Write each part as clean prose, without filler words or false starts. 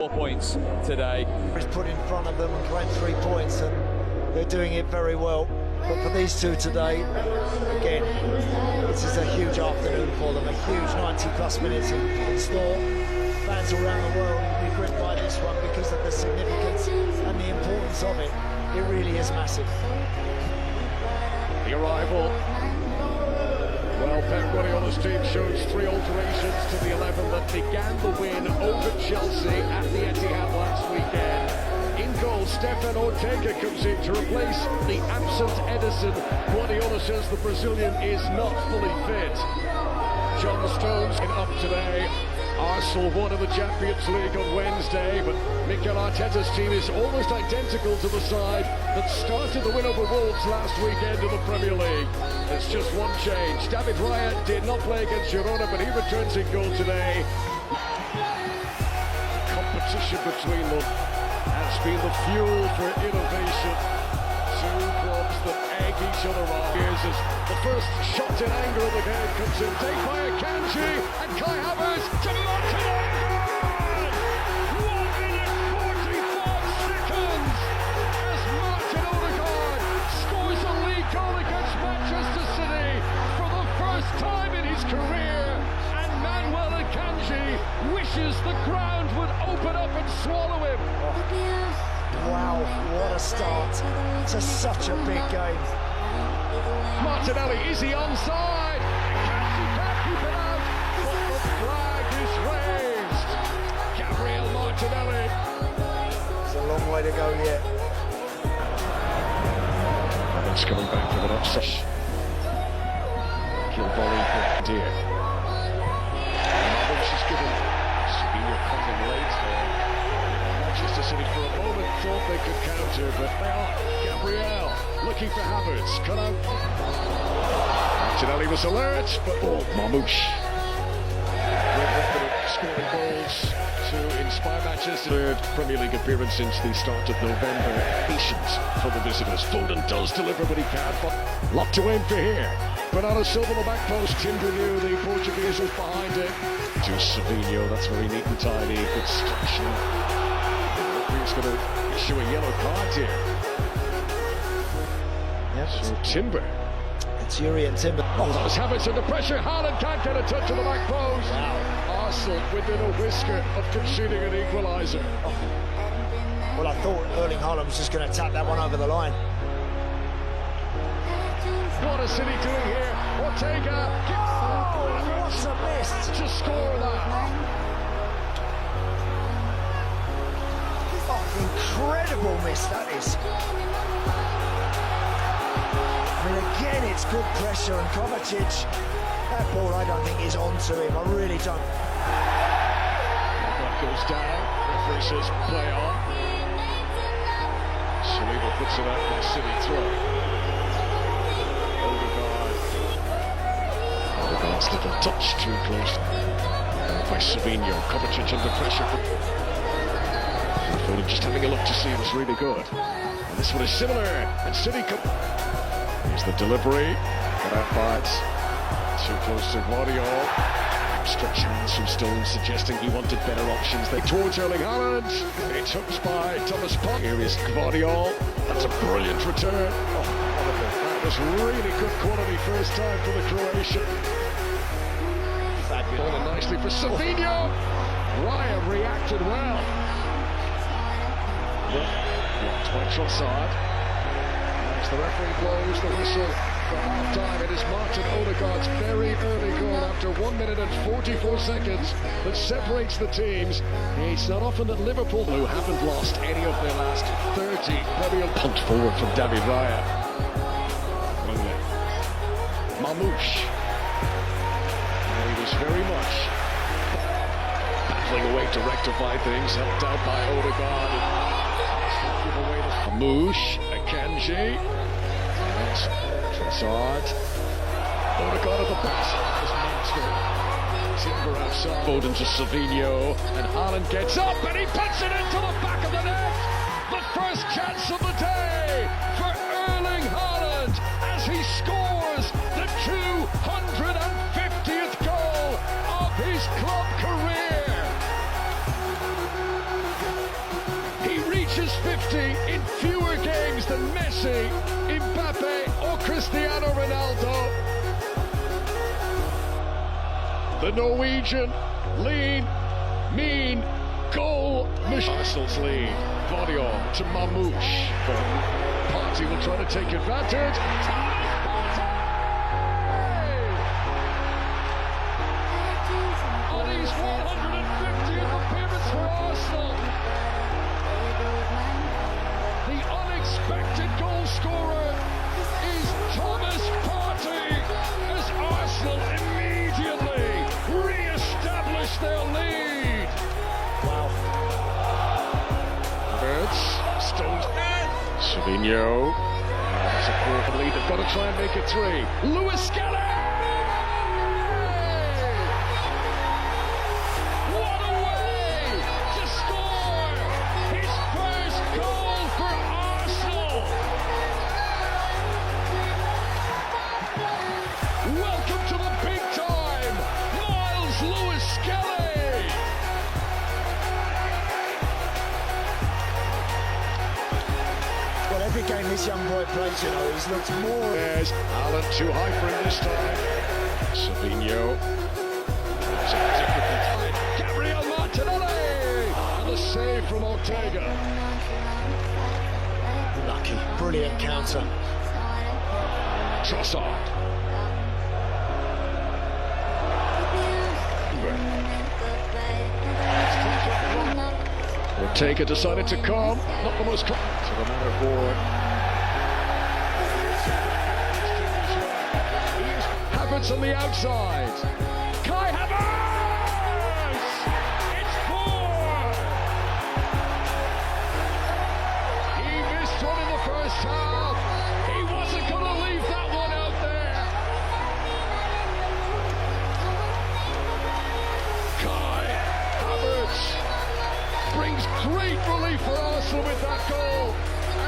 4 points today. Is put in front of them and claim 3 points, and they're doing it very well. But for these two today, again, this is a huge afternoon for them, a huge 90+ minutes in store. Fans around the world will be gripped by this one because of the significance and the importance of it. It really is massive. The arrival. Well, Pep Guardiola's team shows 3 alterations to the 11 that began the win over Chelsea at the Etihad last weekend. In goal, Stefan Ortega comes in to replace the absent Ederson. Guardiola says the Brazilian is not fully fit. John Stones in up today. Arsenal won in the Champions League on Wednesday, but Mikel Arteta's team is almost identical to the side that started the win over Wolves last weekend in the Premier League. There's just one change. David Raya did not play against Girona, but he returns in goal today. Competition between them has been the fuel for innovation. Two clubs that egg each other on. Here's as the first shot in anger of the game comes in. Taken by Akanji and Kai Havertz to Martinelli. 1 minute 45 seconds as Martin Odegaard scores a league goal against Manchester City for the first time in his career. And Manuel Akanji wishes the ground would open up and swallow him. Wow, what a start to such a big game. Martinelli, is he onside? Akanji can't keep it out, but the flag is raised. Gabriel Martinelli. It's a long way to go yet. It's coming back from an offside. Kill volley for Deer. Marvin is given. Spear coming late there. Manchester City for a moment thought they could counter, but they are. Gabriel looking for Havertz. Cut out. Martinelli was alert, but Mamouche. Scoring goals to inspire Manchester. Third Premier League appearance since the start of November. Patience for the visitors. Foden does deliver, but he can't. Lot to aim for here. Bernardo Silva on the back post. Timber knew the Portuguese was behind it. To Savinho, that's very neat and tidy. Good structure. He's going to issue a yellow card here. Yep. So Timber. It's Yuri and Timber. Oh, that was Havertz under pressure. Haaland can't get a touch on the back post. Wow. Arsenal within a whisker of conceding an equaliser. Oh. Well, I thought Erling Haaland was just going to tap that one over the line. What is City doing here? Ortega. Oh, what a miss. To score that. Oh, incredible miss that is. I mean, again, it's good pressure, and Kovacic, that ball I don't think is onto him. I really don't. That goes down. Referee says play on. Saliba puts it out for the City throw. Odegaard's little touch too close. By Savinho. Kovacic under pressure. Foden just having a look to see it was really good. And this one is similar. And City come. Here's the delivery. Got out by it. Too close to Guardiola. Stretch hands from Stones, suggesting he wanted better options. They towards Erling Haaland. It's hooked by Thomas Pott. Here is Guardiola. That's a brilliant return. Oh, that was really good quality first time for the Croatian. Falling nicely for Savinho. Raya reacted well. Blocked by Trossard. As the referee blows the whistle for half-time, it is Martin Odegaard's very early goal after 1 minute and 44 seconds that separates the teams. It's not often that Liverpool, who haven't lost any of their last 30, Premier punt forward from David Raya. Mamouche. He was very much battling away to rectify things, helped out by Odegaard. Mamouche, Akanji. Trossard. Odegaard at the pass. Timber outside. Foden to Savinho. And Haaland gets up and he puts it into the back of the net. The first chance of the day for Erling Haaland as he scores the 250th goal of his club career. reaches 50 in fewer games than Messi, Mbappe or Cristiano Ronaldo. The Norwegian lean, mean, goal. Arsenal's lead. Claudio to Mamouche. Partey will try to take advantage. On his 150th appearance for Arsenal, the unexpected goal scorer is Thomas Partey, as Arsenal immediately re-establish their lead. Wow. Birds, Stones, Savinho. That's a quarter lead. They've got to try and make it 3. Lewis Skelly! What a way to score his first goal for Arsenal! Welcome to the big time, Miles Lewis Skelly! Well, every game this young boy plays, you know, he's looked more. There's Alan too high for him this time. Savinho. Gabriel Martinelli! And the save from Ortega. Lucky, brilliant counter. Trossard. Ortega decided to come. Not the most to the matter board. Havertz on the outside. Kai Havertz! It's 4! He missed one in the first half. He wasn't going to leave that one out there. Kai Havertz brings great relief for Arsenal with that goal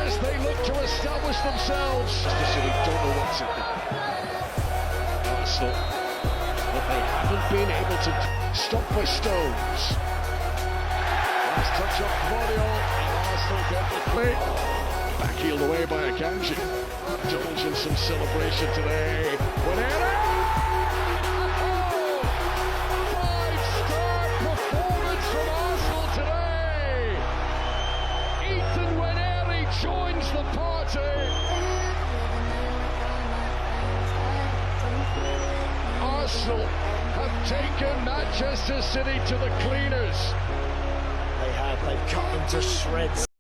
as they look to establish themselves. City don't know what's in Arsenal, but they haven't been able to stop by Stones. Last touch up Claudio, and Arsenal get the play. Backheeled away by Akanji. Indulge in some celebration today. Guerrero! Joins the party. Arsenal have taken Manchester City to the cleaners. They've cut them to shreds.